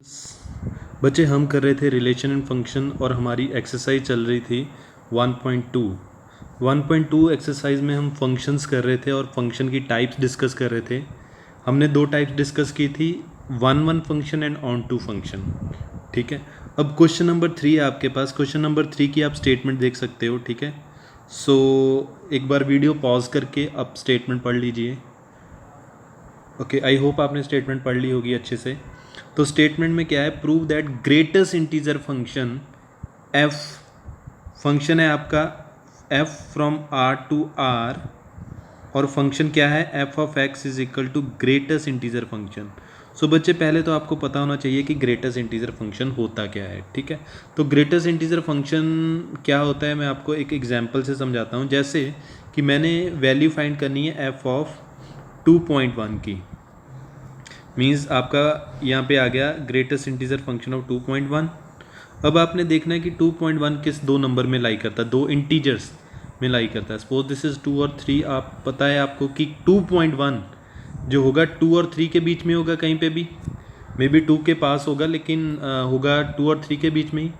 बच्चे हम कर रहे थे रिलेशन एंड फंक्शन और हमारी एक्सरसाइज चल रही थी 1.2 एक्सरसाइज में हम फंक्शंस कर रहे थे और फंक्शन की टाइप्स डिस्कस कर रहे थे। हमने दो टाइप्स डिस्कस की थी, one function and onto function. ठीक है, अब क्वेश्चन नंबर 3 है आपके पास। क्वेश्चन नंबर 3 की आप स्टेटमेंट देख सकते हो। ठीक है, सो एक बार वीडियो पॉज करके आप स्टेटमेंट पढ़ लीजिए। ओके, आई होप आपने स्टेटमेंट पढ़ ली होगी अच्छे से। तो स्टेटमेंट में क्या है, prove that greatest integer function F, function है आपका F from R to R, और फंक्शन क्या है F of x is equal to greatest integer function. So बच्चे पहले तो आपको पता होना चाहिए कि ग्रेटेस्ट इंटीजर फंक्शन होता क्या है। ठीक है, तो ग्रेटेस्ट इंटीजर फंक्शन क्या होता है मैं आपको एक एग्जांपल से समझाता हूँ। जैसे कि मैंने वैल्यू फाइंड करनी है एफ ऑफ 2.1 की, मीन्स आपका यहाँ पे आ गया ग्रेटेस्ट इंटीजर फंक्शन ऑफ 2.1। अब आपने देखना है कि 2.1 किस दो नंबर में लाई करता है, दो इंटीजर्स में लाई करता है। सपोज दिस इज 2 और 3। आप पता है आपको कि 2.1 जो होगा 2 और 3 के बीच में होगा, कहीं पे भी मे बी 2 के पास होगा, लेकिन होगा 2 और 3 के बीच में ही।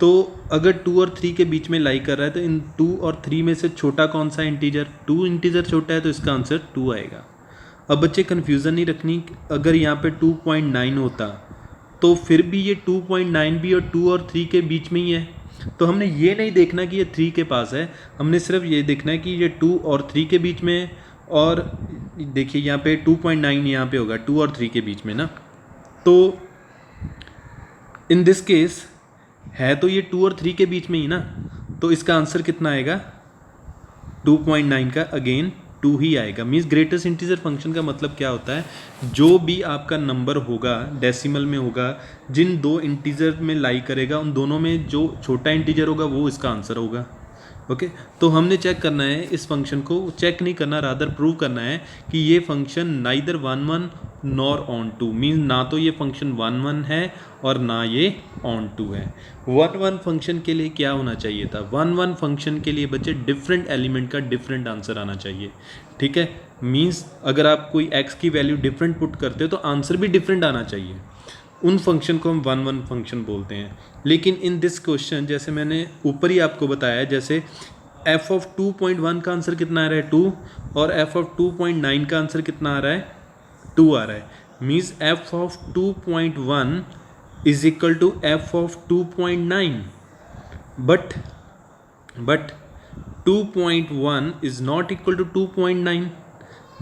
तो अगर 2 और 3 के बीच में लाई कर रहा है तो इन 2 और 3 में से छोटा कौन सा इंटीजर, 2 इंटीजर छोटा है, तो इसका आंसर 2 आएगा। अब बच्चे कन्फ्यूज़न नहीं रखनी, अगर यहाँ पे 2.9 होता तो फिर भी ये 2.9 भी और 2 और 3 के बीच में ही है। तो हमने ये नहीं देखना कि ये 3 के पास है, हमने सिर्फ ये देखना है कि ये 2 और 3 के बीच में है। और देखिए यहाँ पे 2.9 यहाँ पे होगा 2 और 3 के बीच में ना, तो इन दिस केस है तो ये 2 और 3 के बीच में ही ना, तो इसका आंसर कितना आएगा 2.9 का अगेन 2 ही आएगा। मीन्स ग्रेटेस्ट इंटीजर फंक्शन का मतलब क्या होता है, जो भी आपका नंबर होगा डेसिमल में होगा, जिन दो इंटीजर में लाई करेगा उन दोनों में जो छोटा इंटीजर होगा वो इसका आंसर होगा। ओके, तो हमने चेक करना है इस फंक्शन को, चेक नहीं करना, रादर प्रूव करना है कि ये function neither 1 nor onto, means ना तो ये फंक्शन 1 है और ना ये ऑन टू है। 1 फंक्शन के लिए क्या होना चाहिए था, 1 फंक्शन के लिए बच्चे डिफरेंट एलिमेंट का डिफरेंट आंसर आना चाहिए। ठीक है, मीन्स अगर आप कोई x की वैल्यू डिफरेंट पुट करते हो तो आंसर भी डिफरेंट आना चाहिए। उन फंक्शन को हम 1 फंक्शन बोलते हैं। लेकिन इन दिस क्वेश्चन जैसे मैंने ऊपर ही आपको बताया, जैसे f ऑफ 2.1 का आंसर कितना आ रहा है 2, और f ऑफ 2.9 का आंसर कितना आ रहा है 2 आ रहा है। Means f of 2.1 is equal to f of 2.9, but 2.1 is not equal to 2.9,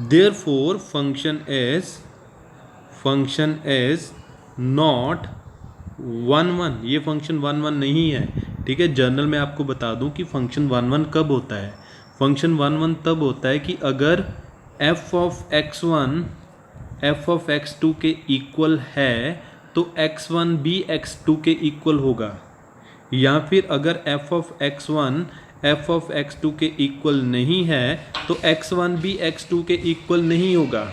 therefore function is not 1 ये फंक्शन 1 नहीं है। ठीक है, जर्नल में आपको बता दूं कि फंक्शन 1 कब होता है, फंक्शन 1 तब होता है कि अगर f of x1 f of x2 के इक्वल है तो x1 भी x2 के इक्वल होगा, या फिर अगर f of x1 f of x2 के इक्वल नहीं है तो x1 भी x2 के इक्वल नहीं होगा।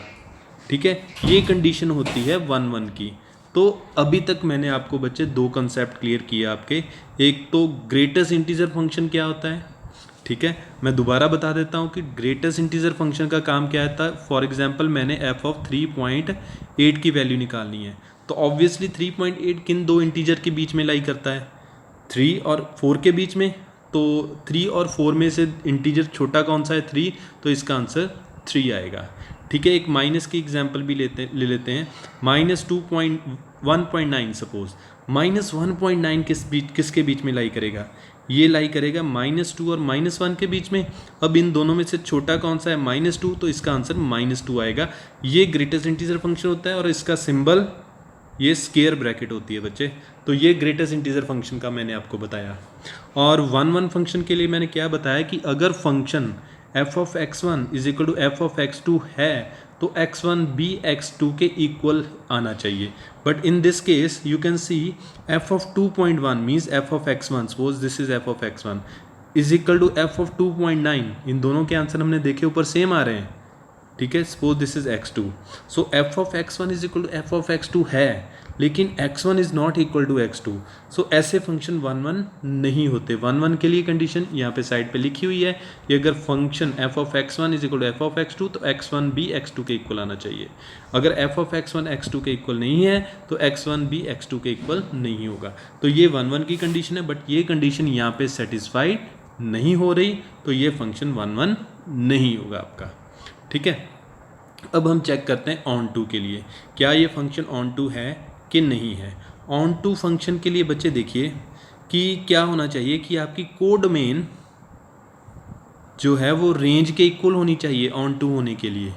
ठीक है, ये कंडीशन होती है 1 की। तो अभी तक मैंने आपको बच्चे दो कंसेप्ट क्लियर किए आपके, एक तो ग्रेटेस्ट इंटीजर फंक्शन क्या होता है। ठीक है, मैं दोबारा बता देता हूँ कि ग्रेटेस्ट इंटीजर फंक्शन का काम क्या था। फॉर एग्जांपल मैंने f ऑफ 3.8 की वैल्यू निकालनी है, तो ऑब्वियसली 3.8 किन दो इंटीजर के बीच में लाई करता है, 3 और 4 के बीच में। तो 3 और 4 में से इंटीजर छोटा कौन सा है 3, तो इसका आंसर 3 आएगा। ठीक है, एक माइनस की एग्जांपल भी ले लेते हैं, -1.9 सपोज, -1.9 किसके बीच में लाई करेगा, ये लाई करेगा -2 और -1 के बीच में। अब इन दोनों में से छोटा कौन सा है -2, तो इसका आंसर -2 आएगा। ये ग्रेटेस्ट इंटीजर फंक्शन होता है और इसका सिंबल ये स्क्वायर ब्रैकेट होती है बच्चे। तो ये ग्रेटेस्ट इंटीजर फंक्शन का मैंने आपको बताया। और 1 फंक्शन के लिए मैंने क्या बताया कि अगर function f of x1 is equal to f of x2 है तो x1 भी x2 के इक्वल आना चाहिए। But in this case you can see f of 2.1 means f of x1, suppose this is f of x1 is equal to f of 2.9। इन दोनों के answer हमने देखे ऊपर सेम आ रहे हैं। ठीक है, suppose this is x2, so f of x1 is equal to f of x2 है, लेकिन x1 is not equal to x2। So ऐसे फंक्शन 1 1 नहीं होते। 1 1 के लिए कंडीशन यहाँ पे साइड पे लिखी हुई है कि अगर function f of x1 is equal to f of x2 तो x1 भी x2 के इक्वल आना चाहिए। अगर f ऑफ x1 x2 के इक्वल नहीं है तो x1 भी x2 के इक्वल नहीं होगा। तो ये 1 1 की कंडीशन है, बट ये कंडीशन यहाँ पे सेटिस्फाइड नहीं हो रही, तो ये फंक्शन 1 1 नहीं होगा आपका। ठीक है, अब हम चेक करते हैं ऑन टू के लिए, क्या ये फंक्शन ऑन टू है कि नहीं है। ऑन टू फंक्शन के लिए बच्चे देखिए कि क्या होना चाहिए कि आपकी कोड मेन जो है वो रेंज के इक्वल होनी चाहिए ऑन टू होने के लिए।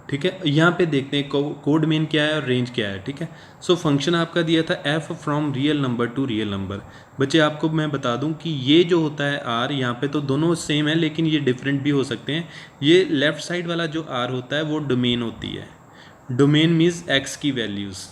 ठीक है, यहाँ पे देखते हैं कोड मेन क्या है और रेंज क्या है। ठीक है, सो फंक्शन आपका दिया था f from real number to real number. बच्चे आपको मैं बता दूं कि ये जो होता है r, यहाँ पे तो दोनों सेम है लेकिन ये डिफरेंट भी हो सकते हैं। ये लेफ्ट साइड वाला जो r होता है वो डोमेन होती है। डोमेन मीन्स x की वैल्यूज़,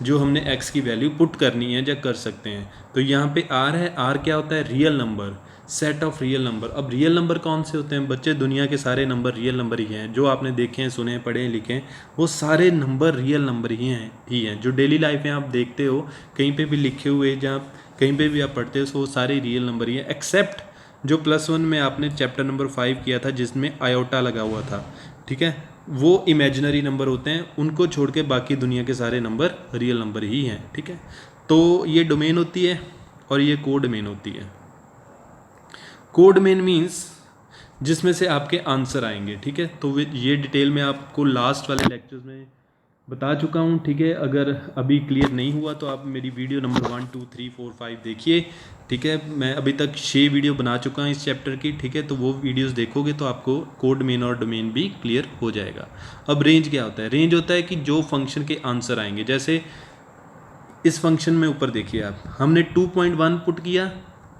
जो हमने x की वैल्यू पुट करनी है या कर सकते हैं। तो यहाँ पे r है, r क्या होता है, real number, set of real number. अब रियल नंबर कौन से होते हैं बच्चे, दुनिया के सारे नंबर रियल नंबर ही हैं। जो आपने देखे हैं, सुने, पढ़े, लिखे हैं, वो सारे नंबर रियल नंबर ही हैं। जो डेली लाइफ में आप देखते हो कहीं पे भी लिखे हुए, जहाँ कहीं पे भी आप पढ़ते हो, वो सारे रियल नंबर ही हैं, एक्सेप्ट जो +1 में आपने चैप्टर नंबर 5 किया था जिसमें आयोटा लगा हुआ था। ठीक है, वो इमेजिनरी नंबर होते हैं, उनको छोड़ के बाकी दुनिया के सारे नंबर रियल नंबर ही हैं। ठीक है, तो ये डोमेन होती है और ये कोड मेन होती है। कोड मेन मीन्स जिसमें से आपके आंसर आएंगे। ठीक है, तो ये डिटेल में आपको लास्ट वाले लेक्चर्स में बता चुका हूँ। ठीक है, अगर अभी क्लियर नहीं हुआ तो आप मेरी वीडियो नंबर 1 2 3 4 5 देखिए। ठीक है, मैं अभी तक 6 वीडियो बना चुका हूँ इस चैप्टर की। ठीक है, तो वो वीडियोस देखोगे तो आपको कोड मेन और डोमेन भी क्लियर हो जाएगा। अब रेंज क्या होता है, रेंज होता है कि जो फंक्शन के आंसर आएंगे। जैसे इस फंक्शन में ऊपर देखिए आप, हमने 2.1 पुट किया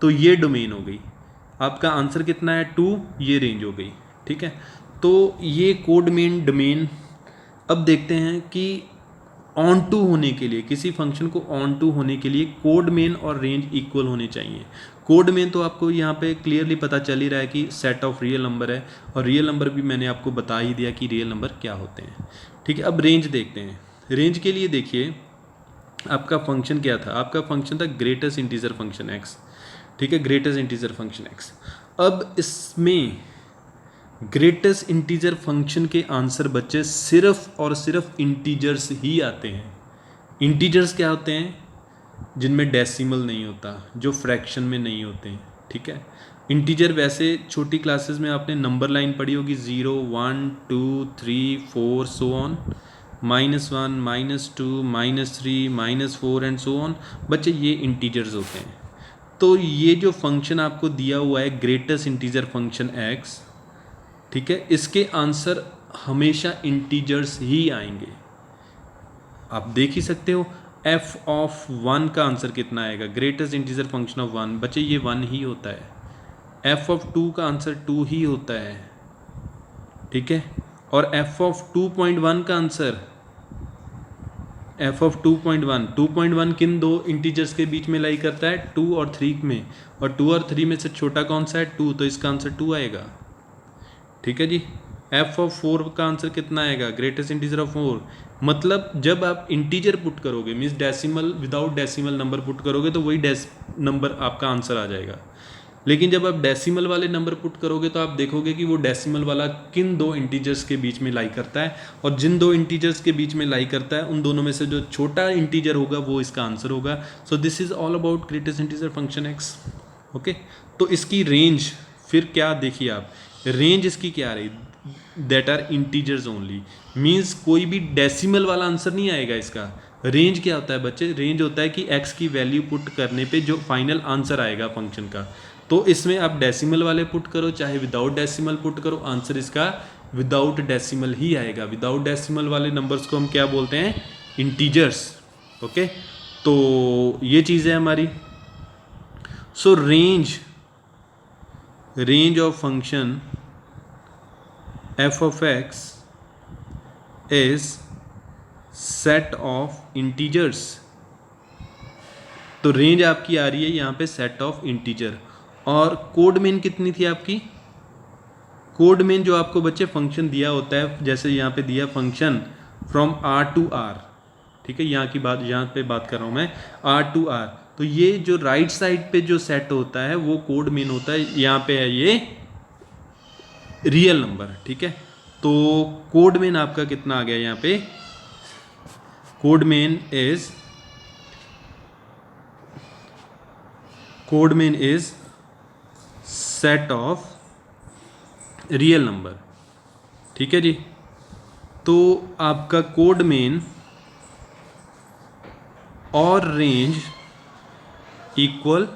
तो ये डोमेन हो गई, आपका आंसर कितना है 2, ये रेंज हो गई। ठीक है, तो ये कोड मेन डोमेन। अब देखते हैं कि ऑन टू होने के लिए, किसी फंक्शन को ऑन टू होने के लिए कोड मेन और रेंज इक्वल होने चाहिए। कोड मेन तो आपको यहाँ पे क्लियरली पता चल ही रहा है कि सेट ऑफ रियल नंबर है, और रियल नंबर भी मैंने आपको बता ही दिया कि रियल नंबर क्या होते हैं। ठीक है, अब रेंज देखते हैं। रेंज के लिए देखिए आपका फंक्शन क्या था, आपका फंक्शन था ग्रेटेस्ट इंटीजर फंक्शन x। ठीक है, ग्रेटेस्ट इंटीजर फंक्शन x। अब इसमें ग्रेटेस्ट इंटीजर फंक्शन के आंसर बच्चे सिर्फ और सिर्फ इंटीजर्स ही आते हैं। इंटीजर्स क्या होते हैं, जिनमें डेसिमल नहीं होता, जो फ्रैक्शन में नहीं होते हैं। ठीक है, इंटीजर वैसे छोटी क्लासेस में आपने नंबर लाइन पढ़ी होगी, 0 1 2 3 4 so on, -1 -2 -3 -4 and so on. बच्चे ये इंटीजर्स होते हैं। तो ये जो फंक्शन आपको दिया हुआ है ग्रेटेस्ट इंटीजर फंक्शन x, ठीक है, इसके आंसर हमेशा इंटीजर्स ही आएंगे। आप देख ही सकते हो f ऑफ 1 का आंसर कितना आएगा, ग्रेटेस्ट इंटीजर फंक्शन ऑफ 1, बच्चे ये 1 ही होता है। f ऑफ 2 का आंसर 2 ही होता है। ठीक है, और f ऑफ 2.1 का आंसर, f ऑफ 2.1 किन दो इंटीजर्स के बीच में लाई करता है, 2 और 3 में, और 2 और 3 में से छोटा कौन सा है, 2, तो इसका आंसर 2 आएगा। ठीक है जी, f ऑफ 4 का आंसर कितना आएगा, ग्रेटेस्ट इंटीजर ऑफ 4। मतलब जब आप इंटीजर पुट करोगे, means decimal without decimal number put करोगे तो वही नंबर आपका आंसर आ जाएगा। लेकिन जब आप डेसिमल वाले नंबर पुट करोगे तो आप देखोगे कि वो डेसिमल वाला किन दो इंटीजर्स के बीच में लाई करता है, और जिन दो इंटीजर्स के बीच में लाई करता है उन दोनों में से जो छोटा इंटीजर होगा वो इसका आंसर होगा। So this is all about greatest integer function x। Okay, तो इसकी रेंज फिर क्या देखिए आप, रेंज इसकी क्या रही, that are integers only, means कोई भी डेसिमल वाला आंसर नहीं आएगा इसका। रेंज क्या होता है बच्चे, रेंज होता है कि x की वैल्यू पुट करने पे जो फाइनल आंसर आएगा फंक्शन का, तो इसमें आप डेसिमल वाले पुट करो चाहे विदाउट डेसिमल पुट करो, आंसर इसका विदाउट डेसिमल ही आएगा। विदाउट डेसिमल वाले नंबर्स को हम क्या बोलते हैं, इंटीजर्स। ओके, तो ये चीज़ है हमारी। सो range of function f of x is set of integers। तो रेंज आपकी आ रही है यहाँ पे सेट ऑफ इंटीजर। और कोड मेन कितनी थी आपकी, कोड मेन जो आपको बच्चे फंक्शन दिया होता है, जैसे यहाँ पे दिया function from r to r, ठीक है, यहाँ की बात, यहाँ पे बात कर रहा हूँ मैं R2R। तो ये जो राइट साइड पे जो सेट होता है वो कोड मीन होता है, यहाँ पे है ये रियल नंबर। ठीक है, तो कोड मीन आपका कितना आ गया यहाँ पे, codomain is set of real number. ठीक है जी, तो आपका कोड मीन और रेंज इक्वल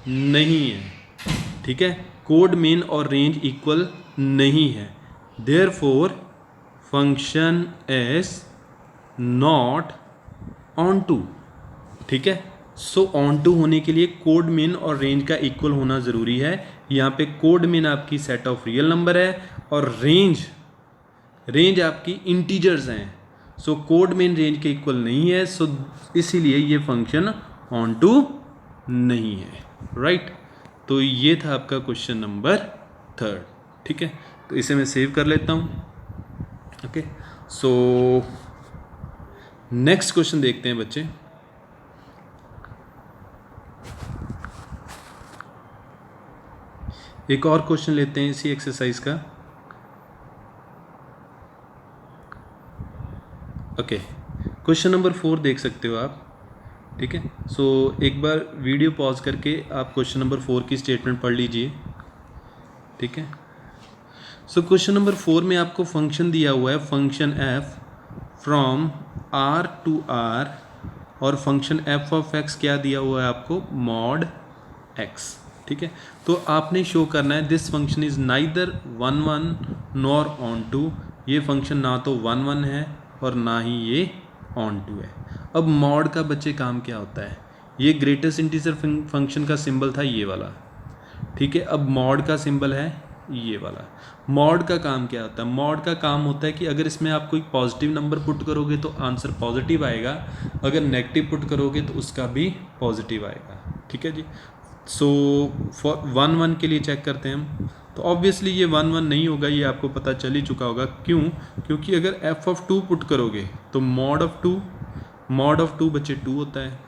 नहीं है। ठीक है, कोड मीन और रेंज इक्वल नहीं है, therefore function is not onto. ठीक है, सो ऑन टू होने के लिए कोड मीन और रेंज का इक्वल होना ज़रूरी है। यहाँ पे कोड मीन आपकी सेट ऑफ रियल नंबर है और रेंज आपकी इंटीजर्स हैं, सो कोड मीन रेंज के इक्वल नहीं है, सो इसीलिए ये फंक्शन ऑन टू नहीं है। राइट, तो ये था आपका क्वेश्चन नंबर 3। ठीक है, तो इसे मैं सेव कर लेता हूँ। ओके, सो नेक्स्ट क्वेश्चन देखते हैं बच्चे। एक और क्वेश्चन लेते हैं इसी एक्सरसाइज का। ओके, क्वेश्चन नंबर 4 देख सकते हो आप। ठीक है, सो एक बार वीडियो पॉज करके आप क्वेश्चन नंबर 4 की स्टेटमेंट पढ़ लीजिए। ठीक है, सो क्वेश्चन नंबर 4 में आपको फंक्शन दिया हुआ है, function f from r to r, और फंक्शन f ऑफ x क्या दिया हुआ है आपको, मॉड x। ठीक है, तो आपने शो करना है this function is neither 1 1 nor onto. ये फंक्शन ना तो 1 1 है और ना ही ये ऑन टू है। अब मॉड का बच्चे काम क्या होता है, ये ग्रेटेस्ट इंटीजर फंक्शन का सिंबल था ये वाला। ठीक है, अब मॉड का सिंबल है ये वाला। मॉड का काम क्या होता है, मॉड का काम होता है कि अगर इसमें आप कोई पॉजिटिव नंबर पुट करोगे तो आंसर पॉजिटिव आएगा, अगर नेगेटिव पुट करोगे तो उसका भी पॉजिटिव आएगा। ठीक है जी, सो फॉर 1 1 के लिए चेक करते हैं हम, तो ऑब्वियसली ये 1 1 नहीं होगा, ये आपको पता चल ही चुका होगा। क्यों, क्योंकि अगर f ऑफ 2 पुट करोगे तो मॉड ऑफ 2 बच्चे 2 होता है।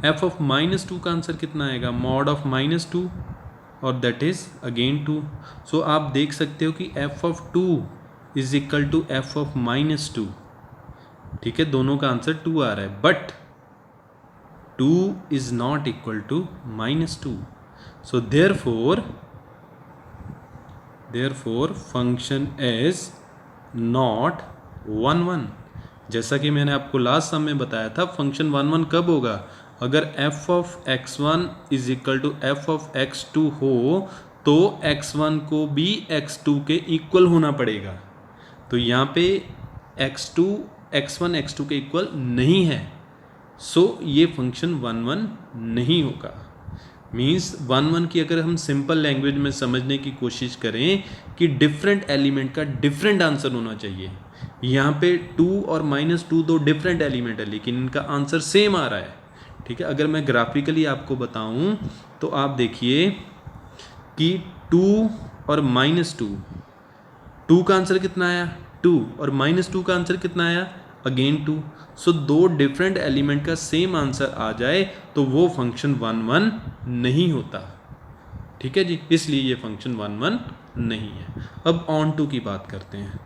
f ऑफ -2 का आंसर कितना आएगा, मॉड ऑफ -2, और दैट इज अगेन 2। सो आप देख सकते हो कि f of 2 is equal to f of -2। ठीक है, दोनों का आंसर 2 आ रहा है, but 2 is not equal to -2, so therefore function is not 1 1। जैसा कि मैंने आपको लास्ट सम में बताया था, फंक्शन 1 1 कब होगा, अगर f of x1 is equal to f of x2 हो तो x1 को भी x2 के इक्वल होना पड़ेगा। तो यहाँ पे x1 x2 के इक्वल नहीं है, सो ये फंक्शन 1 1 नहीं होगा। मीन्स 1 1 की अगर हम सिंपल लैंग्वेज में समझने की कोशिश करें कि डिफरेंट एलिमेंट का डिफरेंट आंसर होना चाहिए। यहाँ पे 2 और -2 दो डिफरेंट एलिमेंट है, लेकिन इनका आंसर सेम आ रहा है। ठीक है, अगर मैं ग्राफिकली आपको बताऊँ तो आप देखिए कि 2 और -2, 2 का आंसर कितना आया 2, और -2 का आंसर कितना आया अगेन 2। सो दो डिफरेंट एलिमेंट का सेम आंसर आ जाए तो वो फंक्शन 1 1 नहीं होता। ठीक है जी, इसलिए ये फंक्शन 1 1 नहीं है। अब ऑन टू की बात करते हैं।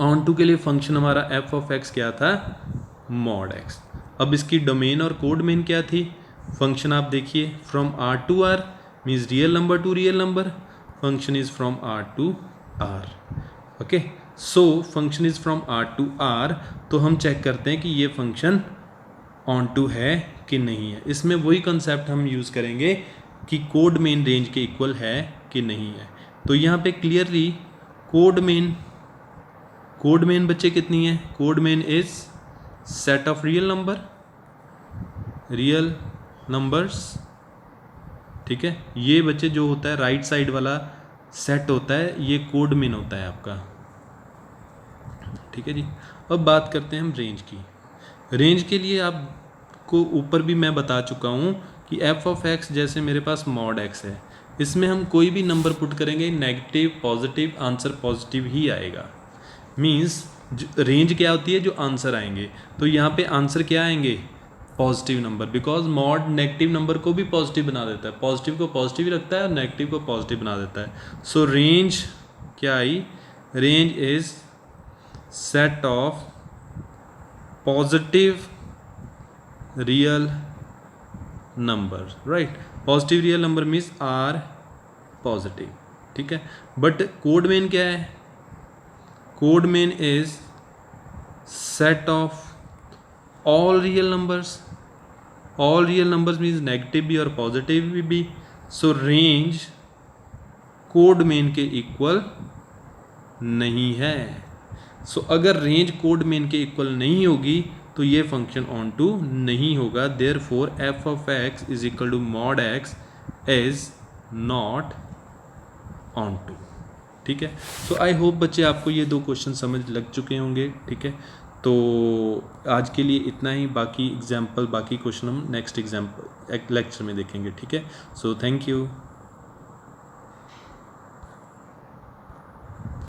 ऑन टू के लिए फंक्शन हमारा f ऑफ x क्या था, मॉड x। अब इसकी डोमेन और कोड मेन क्या थी, फंक्शन आप देखिए from r to r means real number to real number, function is from r to r। Okay, so function is from r to r, तो हम चेक करते हैं कि ये फंक्शन ऑन टू है कि नहीं है। इसमें वही कंसेप्ट हम यूज़ करेंगे कि कोड मेन रेंज के इक्वल है कि नहीं है। तो यहाँ पे क्लियरली कोड मेन बच्चे कितनी है, codomain is set of real numbers. ठीक है, ये बच्चे जो होता है राइट साइड वाला सेट होता है, ये कोड मेन होता है आपका। ठीक है जी, अब बात करते हैं हम रेंज की। रेंज के लिए आपको ऊपर भी मैं बता चुका हूँ कि f ऑफ x जैसे मेरे पास मॉड x है, इसमें हम कोई भी नंबर पुट करेंगे नेगेटिव पॉजिटिव आंसर पॉजिटिव ही आएगा। मीन्स रेंज क्या होती है, जो आंसर आएंगे, तो यहाँ पे आंसर क्या आएंगे, positive number, because mod negative number को भी पॉजिटिव बना देता है, पॉजिटिव को पॉजिटिव रखता है और नेगेटिव को पॉजिटिव बना देता है। सो रेंज क्या आई, range is set of positive real number, right. Positive real number means R positive, ठीक है। बट कोड मेन क्या है, codomain is set of all real numbers, all real numbers means negative भी और positive भी। So range codomain के इक्वल नहीं है। सो अगर रेंज कोड मेन के इक्वल नहीं होगी तो ये फंक्शन ऑन टू नहीं होगा। Therefore F of x is equal to mod x is not onto, ठीक है। सो आई होप बच्चे आपको ये दो क्वेश्चन समझ लग चुके होंगे, ठीक है। तो आज के लिए इतना ही, बाकी एग्जाम्पल बाकी क्वेश्चन हम नेक्स्ट एग्जाम्पल लेक्चर में देखेंगे, ठीक है। So thank you.